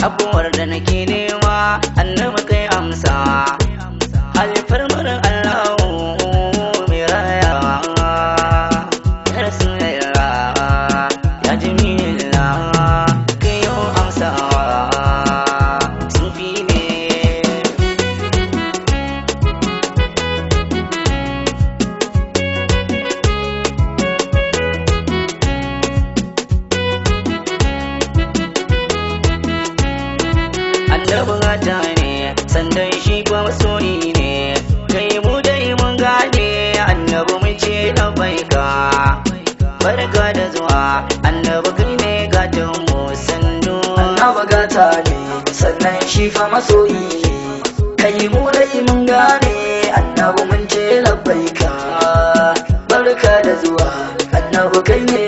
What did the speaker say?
abuwar da nake nema annabi kai amsa alfarmar Allahu mai rayawa ya Rasulullah ya Jamilullah kai yau amsawa sufi ne annabi gata ne sandan shi kuma masoyi ne kai mu dai mun gane annabi mun ce labbaika barka da zuwa annabi kai ne gatan mu sannu annabi gata ne sannan shi fa masoyi ne kai mu dai mun gane annabi mun ce labbaika barka da zuwa annabi kai ne